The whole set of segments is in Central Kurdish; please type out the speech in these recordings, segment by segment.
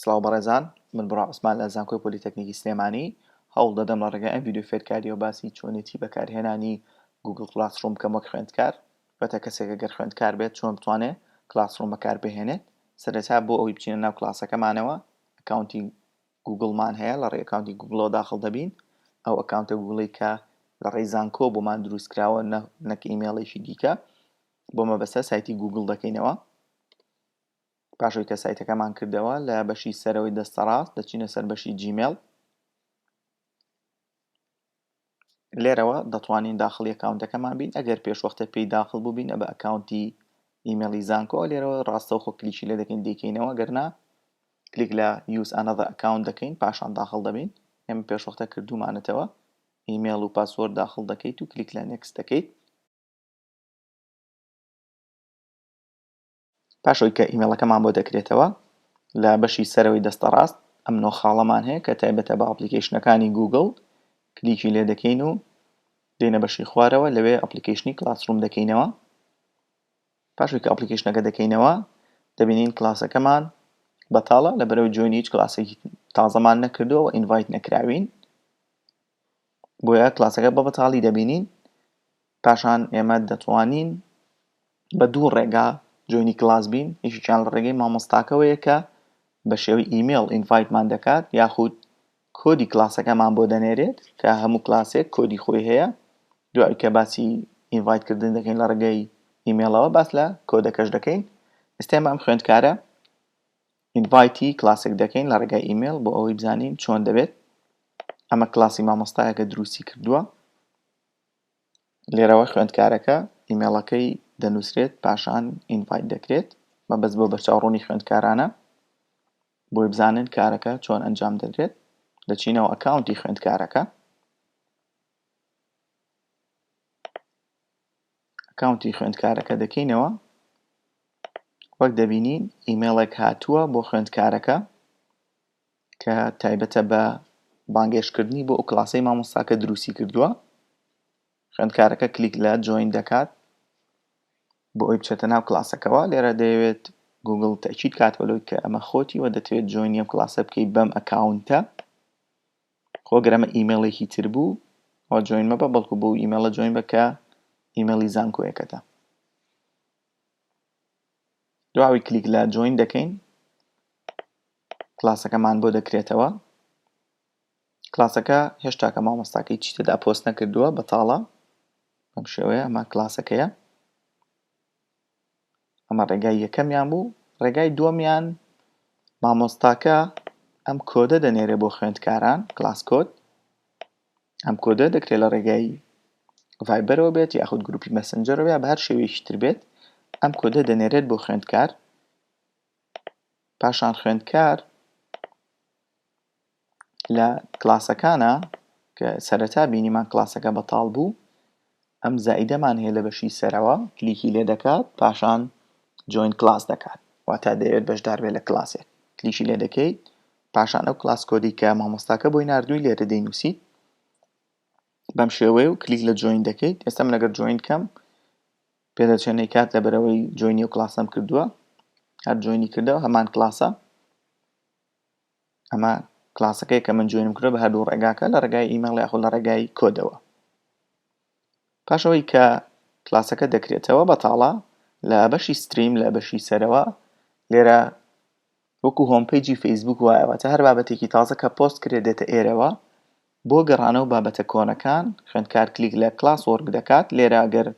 سڵاو بەڕێزان، من بڕا عوسمان لە زانکۆی پۆلیتەکنیکی سلێمانی هەوڵ دەدەم لە ڕێگای ئەم ڤیدیۆ فێرکاریەوە باسی چۆنێتی بەکارهێنانی گوگڵ کلاسڕوم بکەم وەک خوێندکار. بەتە کەسێک ئەگەر خوێندکار بێت چۆن بتوانێت کلاسڕوم بەکاربهێنێت. سەرەتا بۆ ئەوەی بچینە ناو کلاسەکەمانەوە ئەکاونتی گوگڵمان هەیە، لە ڕێی ئەکاونتی گوگڵەوە داخڵ دەبین. ئەو ئەکاونتە گوگڵی کە لە ڕێی زانکۆ بۆمان دروستکراوە، نەک ئیمێڵێکی دیکە، بۆ مەبەستە سایتی گوگڵ دەکەینەوە. پاشەوەی کە سایتەکەمان کردەوە لە بەشی سەرەوەی دەستەڕاست دەچینە سەر بەشی جیمێڵ. لێرەوە دەتوانین داخڵی ئەکاونتەکەمان بین. ئەگەر پێشوەختە پێی داخڵ بووبین بە ئەکاونتی ئیمێڵی زانکۆ، لێرەوە ڕاستەوخۆ کلیکی لێ دەکەین دەیکەینەوە، گەرنا کلیک لە use another account دەکەین، پاشان داخڵ دەبین. ئێمە پێشوەختە کردومانەتەوە، ئیمێڵ و پاسوەرد داخڵ دەکەیت و کلیک لە next دەکەیت. پاشەوەی کە ئیمێڵەکەمان بۆ دەکرێتەوە لە بەشی سەرەوەی دەستەڕاست ئەم نۆ خاڵەمان هەیە کە تایبەتە بە ئەپلیکیشنەکانی گوگڵ. کلیکی لێ دەکەین و دێنە بەشی خوارەوە، لەوێ ئەپلیکیشنی کلاسڕوم دەکەینەوە. پاشەوەی کە ئەپلیکیشنەکە دەکەینەوە دەبینین کلاسەکەمان بەتاڵە، لەبەرەوەی جۆینی هیچ کلاسێکی تازەمان نەکردووە و ئینڤایت نەکراوین، بۆیە کلاسەکە بە بەتاڵی دەبینین. پاشان ئێمە دەتوانین بە دوو ڕێگا جۆینی کلاس بین. یەکێکیان لە ڕێگەی مامۆستاکەوەیە کە بە شێوەی ئیمێڵ ئینڤایتمان دەکات، یاخود کۆدی کلاسەکەمان بۆ دەنێرێت کە هەموو کلاسێک کۆدی خۆی هەیە. دوای کە باسی ئینڤایتکردن دەکەین لە ڕێگەی ئیمێڵەوە، باس لە کۆدەکەش دەکەین. ئێستا ئێمە ئەم خوێندکارە ئینڤایتی کلاسێک دەکەین لە ڕێگای ئیمێڵ بۆ ئەوەی بزانین چۆن دەبێت. ئەمە کلاسی مامۆستایەکە دروستی کردووە. لێرەوە خوێندکارەکە ئیمێڵەکەی دەنووسرێت، پاشان ئینڤایت دەکرێت. مەبەست بۆ بەرچاوڕوونی خوێندکارانە بۆی بزانن کارەکە چۆن ئەنجام دەدرێت. دەچینەوە ئەکاونتی خوێندکارەکە، ئەکاونتی خوێندکارەکە دەکەینەوە. وەک دەبینین ئیمێڵێک هاتووە بۆ خوێندکارەکە کە تایبەتە بە بانگێشکردنی بۆ ئەو کلاسەی مامۆستاکە دروستی کردووە. خوێندکارەکە کلیک لە جۆین دەکات بۆ ئەوی بچێتە ناو کلاسەکەەوە. لێرە دەیەوێت گوگڵ تاکید کاتەوە لەوەی کە ئەمە خۆتی وە دەتەوێت جۆینی ئەم کلاسە بکەیت بەم ئەکاونتە. خۆگەر ئەمە ئیمێڵێکی تر بوو ئەوە جۆین مەبە، بەڵکو بۆ ئیمێڵە جۆین بە کە ئیمێڵی زانکۆیەکەتە. دواوی کلیک لە جۆین دەکەین، کلاسەکەمان بۆ دەکرێتەوە. کلاسەکە هێشتا کە مامۆستاکەی چی تێدا پۆست نەکردووە، بەتاڵە. بەم شێوەیە ئەمە کلاسەکەیە. ئەمە ڕێگای یەکەمیان بوو. ڕێگای دووەمیان مامۆستاکە ئەم کۆدە دەنێرێ بۆ خوێندکاران، کلاس کۆد. ئەم کۆدە دەکرێت لە ڕێگای ڤایبەرەوە بێت یاخود گروپی مەسنجەرەوە یا بە هەر شێوەیەکی تر بێت. ئەم کۆدە دەنێرێت بۆ خوێندکار، پاشان خوێندکار لە کلاسەکانە کە سەرەتا بینیمان کلاسەکە بەتاڵ بوو، ئەم زائیدەمان هەیە لە بەشی سەرەوە، کلیکی لێ دەکات، پاشان جۆین کلاس دەکات، واتە دەیەوێت بەشدار بێت لە کلاسێک. کلیکی لێ دەکەیت، پاشان ئەو کلاس کۆدی کە مامۆستاکە بۆی ناردووی لێرە دەینووسیت بەم شێوەیە و کلیک لە جۆین دەکەیت. ئێستا من ئەگەر جۆین کەم پێدەچێنەی کات لەبەرەوەی جۆینی و کلاسەم کردووە، هەر جۆینی کردەوە هەمان کلاسە. ئەمە کلاسەکەی کە من جۆینم کردووە بە هەردوو ڕێگاکە، لە ڕێگای ئیمێڵ یاخود لە ڕێگای کۆدەوە. پاشەوەی کە کلاسەکە دەکرێتەوە بەتاڵە، لە بەشی ستریم لە بەشی سەرەوە لێرە وەکو هۆمپەیجی فەیسبوک وایەوە، هەر بابەتێکی تازە کە پۆست کرێت دێتە ئێرەوە. بۆ گەڕانەوە بابەتە کۆنەکان خوێندکار کلیک لە کلاس وەرک دەکات. لێرە ئەگەر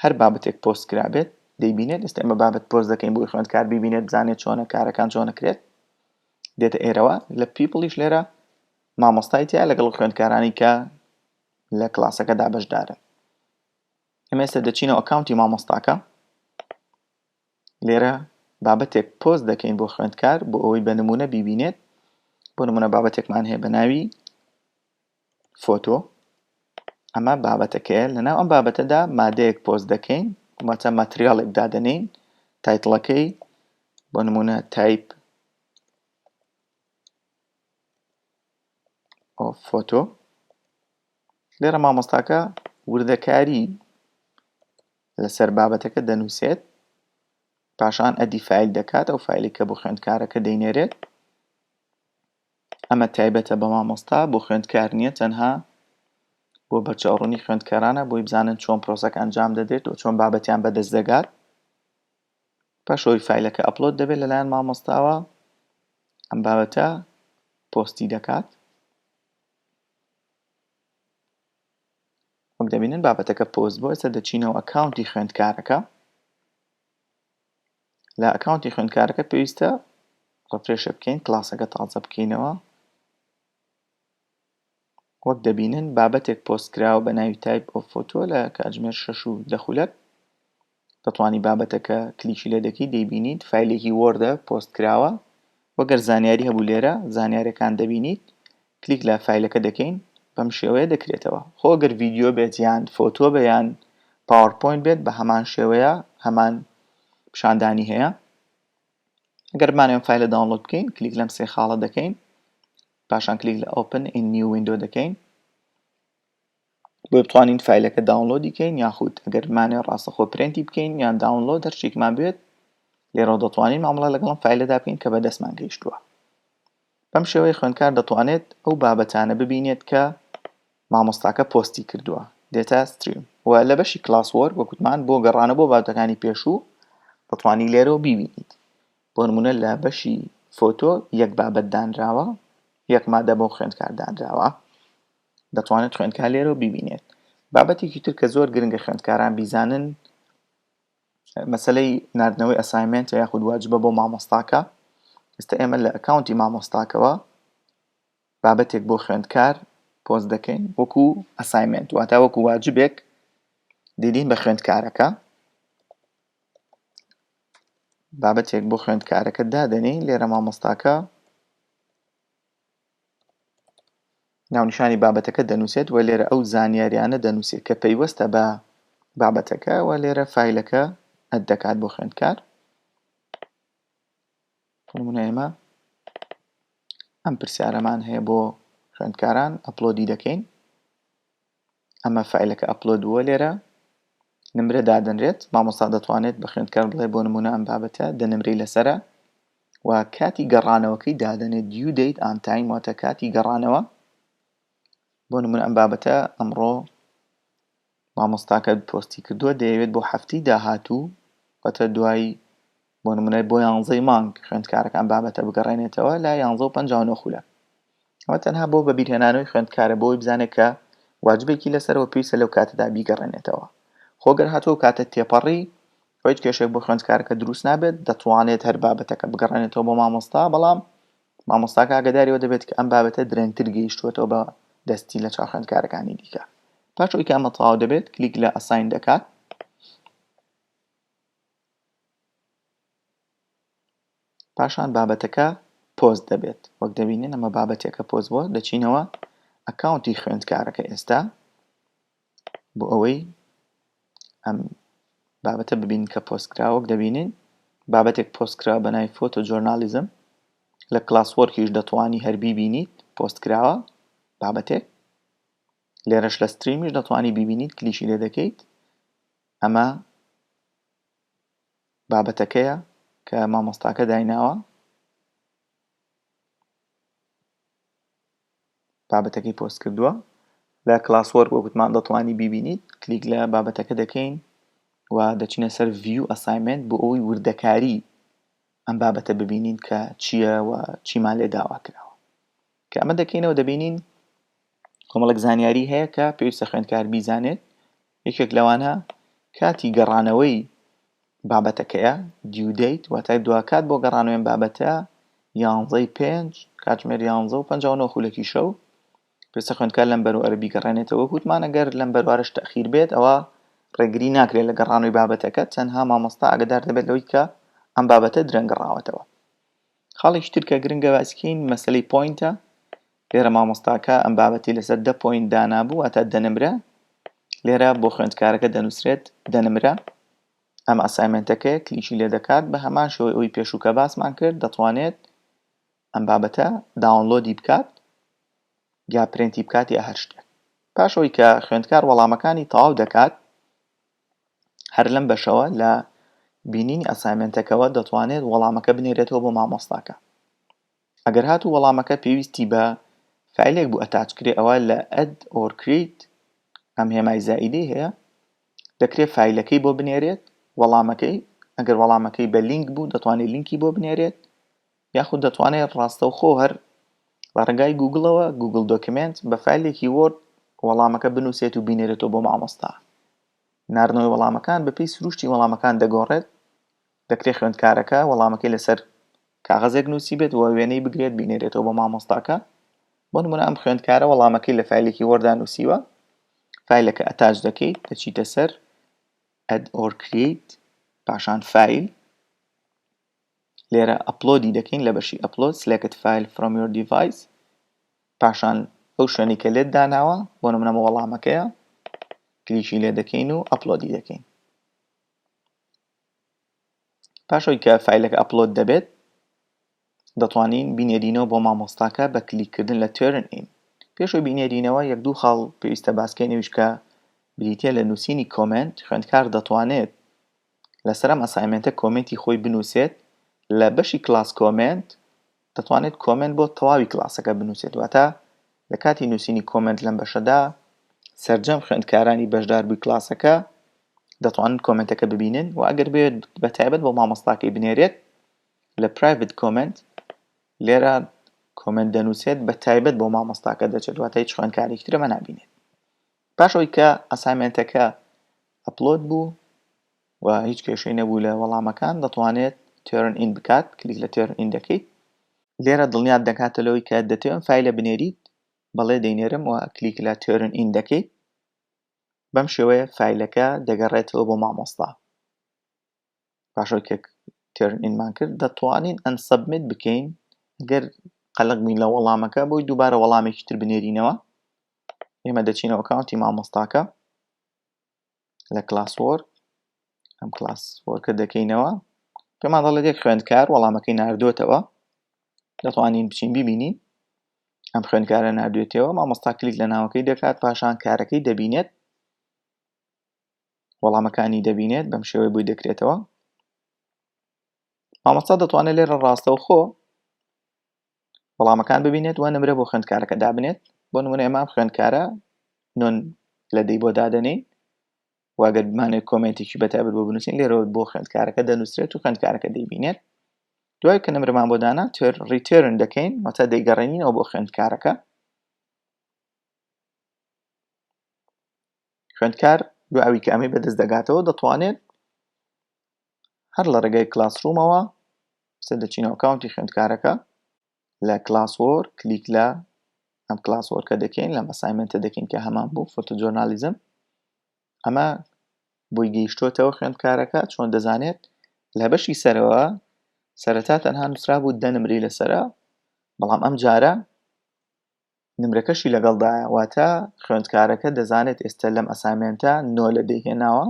هەر بابەتێک پۆست کرابێت دەیبینێت. ئێستا ئێمە بابەت پۆست دەکەین بۆی خوێندکار ببینێت، بزانێت چۆنە کارەکان چۆن ئەکرێت. دێتە ئێرەوە لە پیپڵیش لێرە مامۆستای تایە لەگەڵ خوێندکارانی کە لە کلاسەکەدا بەشدارن. ئێمە ئێستا دەچینەوە ئەکاونتی مامۆستاکە. لێرە بابەتێک پۆست دەکەین بۆ خوێندکار بۆ ئەوەی بە نمونە بیبینێت. بۆ نمونە بابەتێکمان هەیە بە ناوی فۆتۆ. ئەمە بابەتەکەیە. لەناو ئەم بابەتەدا مادەیەک پۆست دەکەین، واتە ماتریاڵێک دادەنین. تایتڵەکەی بۆ نمونە تایپ ئۆف فۆتۆ. لێرە مامۆستاکە وردەکاری لەسەر بابەتەکە دەنووسێت. پاشان ئەدی فایل دەکات ئەو فایلی کە بۆ خوێندکارەکە دەینێرێت ئەمە تایبەتە بە مامۆستا بۆ خوێندکار نییە تەنها بۆ بەرچاوڕوونی خوێندکارانە بۆی بزانن چۆن پرۆسەکە ئەنجام دەدرێت و چۆن بابەتیان بەدەست دەگات پاشەوەی فایلەکە ئەپلۆد دەبێت لەلایەن مامۆستاوە ئەم بابەتە پۆستی دەکات وەک دەبینن بابەتەکە پۆست بۆ ئێستا دەچینەوە ئەکاونتی خوێندکارەکە لە ئەکاونتی خوێندکارەکە پێویستە ڕفرێشە بکەین کلاسەکە تازە بکەینەوە وەک دەبینن بابەتێک پۆستکراوە بە ناوی تایپ ئۆف فۆتۆ لە کاتژمێر 6:10 دەتوانی بابەتەکە کلیکی لێ دەکەی دەیبینیت فایلێکی وۆردە پۆستکراوە وەگەر زانیاری هەبوو لێرە زانیاریەکان دەبینیت کلیک لە فایلەکە دەکەین بەم شێوەیە دەکرێتەوە خۆ گەر ڤیدیۆ بێت یان فۆتۆ بێت یان پاوەرپۆینت بێت بە هەمان شێوەیە هەمان پیشاندانی هەیە ئەگەر بمانەوێت فایلە داونلۆد بکەین کلیک لەم سێ خاڵە دەکەین پاشان کلیک لە Open in New Window دەکەین بۆ بتوانین فایلەکە داونلۆدی بکەین یاخود ئەگەر بمانەوێت ڕاستەخۆ پرینتی بکەین یان داونلۆد هەرچێکمان بێت لێرە دەتوانین مامەڵە لەگەڵم فایلەدا بکەین کە بەدەستمان گەیشتووە بەم شێوەیە خوێندکار دەتوانێت ئەو بابەتانە ببینێت کە مامۆستاکە پۆستی کردووە دێتە ستریم و لە بەشی کلاس وۆرک وەکوتمان بۆ گەڕانە بۆ بابەتەکانی پێشوو دەتوانی لێرەوە بیبینیت بۆ نمونە لە بەشی فۆتۆ یەک بابەت دانراوە یەک مادە بۆ خوێندکار دانراوە دەتوانێت خوێندکار لێرەوە بیبینێت بابەتێکی تر کە زۆر گرنگە خوێندکاران بیزانن مەسەلەی ناردنەوەی ئەساینمێنتە یاخود واجبە بۆ مامۆستاکە ئێستا ئێمە لە ئەکاونتی مامۆستاکەوە بابەتێک بۆ خوێندکار پۆست دەکەین وەکو ئەساینمێنت واتە وەکو واجبێک دەیدین بە خوێندکارەکە بابەتێک بۆ خوێندکارەکە دادەنین لێرە مامۆستاکە ناونیشانی بابەتەکە دەنووسێت و لێرە ئەو زانیاریانە دەنووسێت کە پەیوەستە بە بابەتەکە و لێرە فایلەکە ئەد دەکات بۆ خوێندکار نمونە ئێمە ئەم پرسیارەمان هەیە بۆ خوێندکاران ئەپلۆدی دەکەین ئەمە فایلەکە ئەپلۆد بووە لێرە نمرە دادەنرێت مامۆستا دەتوانێت بە خوێندکار بڵێ بۆ نمونە ئەم بابەتە دەنمرەی لەسەرە و کاتی گەڕانەوەکەی دادەنێت due date on time واتە کاتی گەڕانەوە بۆ نمونە ئەم بابەتە ئەمڕۆ مامۆستاکە پۆستی کردووە دەیەوێت بۆ هەفتەی داهاتوو واتە دوای بۆ نمونە بۆ 11 مانگ خوێندکارەکە ئەم بابەتە بگەڕێنێتەوە لا 11:59 ئەمە تەنها بۆ بەبیرهێنانەوەی خوێندکارە بۆی بزانێت کە واجبێکی لەسەرەوە پێویستە لەو کاتەدا بیگەڕێنێتەوە خۆگەر هاتووە کاتە تێپەڕی هیچ کێشێک بۆ خوێندکارەکە دروست نابێت دەتوانێت هەر بابەتەکە بگەڕێنێتەوە بۆ مامۆستا بەڵام مامۆستاکە ئاگاداریەوە دەبێت کە ئەم بابەتە درێنتر گەیشتووەتەوە بە دەستی لە چاو خوێندکارەکانی دیکە پاشەوەی کە ئەمە تەواو دەبێت کلیک لە ئەساین دەکات پاشان بابەتەکە پۆست دەبێت وەک دەبینین ئەمە بابەتێکە پۆست بووە دەچینەوە ئەکاونتی خوێندکارەکە ئێستا بۆ ئەوەی ئەم بابەتە ببین کە پۆستکرا وەک دەبینین بابەتێک پۆستکرا بە ناوی فۆتۆ جۆرنالیزم لە کلاس وۆرکیش دەتوانی هەر بیبینیت پۆستکراوە بابەتێک لێرەش لە ستریمیش دەتوانی بیبینیت کلیشی لێ دەکەیت ئەمە بابەتەکەیە کە مامۆستاکە دایناوە بابەتەکەی پۆست کردووە لە کلاس وۆرک وەکوتمان دەتوانی بیبینیت کلیک لە بابەتەکە دەکەین و دەچینە سەر ڤیو ئەساینمێنت بۆ ئەوەی وردەکاری ئەم بابەتە ببینین کە چییە و چیمان لێ داوا کراوە کە ئەمە دەکەینەوە دەبینین کۆمەڵێک زانیاری هەیە کە پێویستە خوێندکار بیزانێت یەکێک لەوانە کاتی گەڕانەوەی بابەتەکەیە due date واتە دوکات بۆ گەڕانەوەی بابەتە 11:05 کاتژمێر 11:59 شەو پێویستە خوێندکار لەم بەروەرە بیگەڕێنێتەوە وەکوتمان ئەگەر لەم بەروەرەش تەخیر بێت ئەوە ڕێگری ناکرێت لە گەڕانەوەی بابەتەکە تەنها مامۆستا ئاگادار دەبێت لەوەی کە ئەم بابەتە درەنگەڕاوەتەوە خاڵێکی تر کە گرنگە باسکەین مەسەلەی پۆینتە لێرە مامۆستاکە ئەم بابەتی لەسەر 10 پۆینت دانابوو واتە دەنمرە لێرە بۆ خوێندکارەکە دەنووسرێت دەنمرە ئەم ئەساینمێنتەکەی کلیکی لێ دەکات بە هەمان شێوەی ئەوەی پێشووکە باسمان کرد دەتوانێت ئەم بابەتە داونلۆدی بکات یا پرینتی بکات یا هەر شتێک پاشەوەی کە خوێندکار وەڵامەکانی تەواو دەکات هەر لەم بەشەوە لە بینینی ئەسایمێنتەکەوە دەتوانێت وەڵامەکە بنێرێتەوە بۆ مامۆستاکە. ئەگەر هاتوو وەڵامەکە پێویستی بە فایلێک بوو ئەتاچکرێ ئەوە لە add or create ئەم هێمای زائیدەی هەیە دەکرێت فایلەکەی بۆ بنێرێت وەڵامەکەی ئەگەر وەڵامەکەی بە لینک بوو دەتوانێت لینکی بۆ بنێرێت یاخود دەتوانێت ڕاستەوخۆ هەر بە ڕێگای گوگڵەوە گوگڵ دۆکمنت بە فایلێکی وۆرد وەڵامەکە بنووسێت و بینێرێتەوە بۆ مامۆستا. ناردنەوەی وەڵامەکان بەپێی سروشتی وەڵامەکان دەگۆڕێت دەکرێت خوێندکارەکە وەڵامەکەی لەسەر کاغەزێک نووسی بێت و وێنەی بگرێت بینێرێتەوە بۆ مامۆستاکە. بۆ نمونە ئەم خوێندکارە وەڵامەکەی لە فایلێکی وۆردا نووسیوە فایلەکە ئەتاچ دەکەیت دەچیتە سەر add or create پاشان فایل لێرە ئەپلۆدی دەکەین لە بەشی ئەپلۆد select file from your device پاشان ئەو شوێنی کە لێت داناوە بۆ نمونە وەڵامەکەیە کلیکی لێ دەکەین و ئەپلۆدی دەکەین. پاشەوەی کە فایلەکە ئەپلۆد دەبێت دەتوانین بینێرینەوە بۆ مامۆستاکە بە کلیککردن لە turn in. پێشەوەی بینێرینەوە یەک دوو خاڵ پێویستە باسکەینەویش کە بریتیە لە نووسینی کۆمنت خوێندکار دەتوانێت لەسەر ئەم ئەسایمێنتە کۆمنتی خۆی بنووسێت لە بەشی کلاس کۆمنت دەتوانێت کۆمنت بۆ تەواوی کلاسەکە بنووسێت واتە لە کاتی نووسینی کۆمنت لەم بەشەدا سەرجەم خوێندکارانی بەشدار بووی کلاسەکە دەتوانن کۆمنتەکە ببینن و ئەگەر بێت بەتایبەت بۆ مامۆستاکەی بنێرێت لە private comment لێرە کۆمنت دەنووسێت بەتایبەت بۆ مامۆستاکە دەچێت واتە هیچ خوێندکارێکی ترە نابینێت. پاشەوەی کە ئەسایمێنتەکە ئەپلۆد بوو و هیچ کێشەی نەبوو لە وەڵامەکان دەتوانێت turn in بکات کلیک لە turn in دەکەیت لێرە دڵنیات دەکاتە لەوەی کە دەتەوێت فایلە بنێریت بەڵێ دەینێرم و کلیک لە turn in دەکەیت بەم شێوەیە فایلەکە دەگەڕێتەوە بۆ مامۆستا. پاشەوەی کە turn in مان کرد دەتوانین unsubmit بکەین گەر قەلق بین لە وەڵامەکە بۆی دووبارە وەڵامێکی تر بنێرینەوە. ئێمە دەچینەوە ئەکاونتی مامۆستاکە لە کلاسوۆرک ئەم کلاسوۆرکە دەکەینەوە پێمان دەڵێت یەک خوێندکار وەڵامەکەی ناردوێتەوە دەتوانین بچین ببینین ئەم خوێندکارە ناردوێتەوە مامۆستا کلیک لە ناوەکەی دەکات پاشان کارەکەی دەبینێت وەڵامەکانی دەبینێت بەم شێوەیە بۆی دەکرێتەوە. مامۆستا دەتوانێت لێرە ڕاستەوخۆ وەڵامەکان ببینێت و نمرە بۆ خوێندکارەکە دابنێت بۆ نمونە ئێمە خوێندکارە نۆن لەدەی بۆ دادەنین واگەر بمانێت کۆمنتێکی بەتایبەت بۆ بنووسین لێرەوە بۆ خوێندکارەکە دەنووسرێت و خوێندکارەکە دەیبینێت. دوای کە نمرەمان بۆ دانا return دەکەین واتە دەیگەڕێنینەوە بۆ خوێندکارەکە. خوێندکار دوای کە ئەمەی بەدەست دەگاتەوە دەتوانێت هەر لە ڕێگەی کلاسڕوومەوە دەچینەوە ئەکاونتی خوێندکارەکە لە کلاسوۆرک کلیک لە ئەم کلاسوۆرکە دەکەین لەم ئەسایمێنتە دەکەین کە هەمان بوو فۆتۆجۆرنالیزم. ئەمە بۆی گەیشتۆتەوە خوێندکارەکە چۆن دەزانێت لە بەشی سەرەوە سەرەتا تەنها نووسرا بوو 10 نمرەی لەسەرە بەڵام ئەم جارە نمرەکەشی لەگەڵدایە واتە خوێندکارەکە دەزانێت ئێستا لەم ئەسایمێنتە 9 لەدەی هێناوە.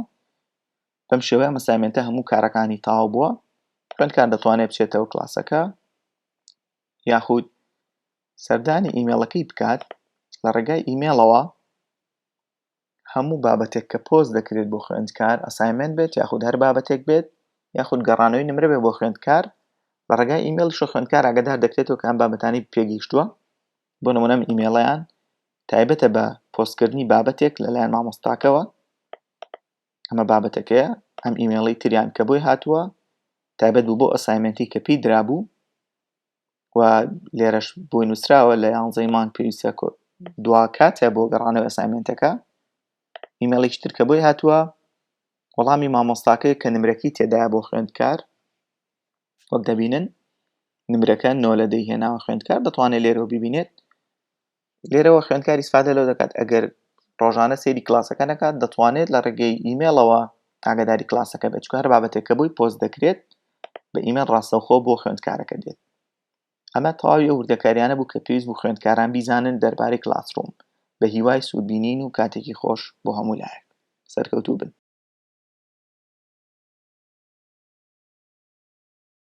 بەم شێوەیە ئەم ئەسایمێنتە هەموو کارەکانی تەواو بووە. خوێندکار دەتوانێت بچێتەوە کلاسەکە یاخود سەردانی ئیمێڵەکەی بکات لە ڕێگای ئیمێڵەوە هەموو بابەتێک کە پۆست دەکرێت بۆ خوێندکار ئەسایمێنت بێت یاخود هەر بابەتێک بێت یاخود گەڕانەوەی نمرە بێت بۆ خوێندکار لە ڕێگای ئیمێڵشە خوێندکار ئاگادار دەکرێتەوە کە ئەم بابەتانی پێگەیشتووە. بۆ نمونە ئیمێڵەیان تایبەتە بە پۆستکردنی بابەتێک لەلایەن مامۆستاکەوە ئەمە بابەتەکەیە ئەم ئیمێڵەی تریان کە بۆی هاتووە تایبەت بوو بۆ ئەسایمێنتی کە پێی درابوو و لێرەش بۆی نووسراوە لە 11 مانگ پێویستە دوا کاتە بۆ گەڕانەوەی ئەسایمێنتەکە. ئیمێڵێکی تر کە بۆی هاتووە وەڵامی مامۆستاکەی کە نمرەکەی تێدایە بۆ خوێندکار وەک دەبینن نمرەکە 9 لەدەی هێناوە خوێندکار دەتوانێت لێرەوە ببینێت. لێرەوە خوێندکار ئیسفادە لەو دەکات ئەگەر ڕۆژانە سەیری کلاسەکە نەکات دەتوانێت لە ڕێگەی ئیمێڵەوە ئاگاداری کلاسەکە بێت چونکە هەر بابەتێک کە بۆی پۆست دەکرێت بە ئیمێڵ ڕاستەوخۆ بۆ خوێندکارەکە دێت. ئەمە تەواوی ئەو وردەکاریانە بوو کە پێویست بوو خوێندکاران بیزانن دەربارەی کلاسڕووم بە هیوای سوودبینین و کاتێکی خۆش بۆ هەموو لایەک. سەرکەوتوو بن.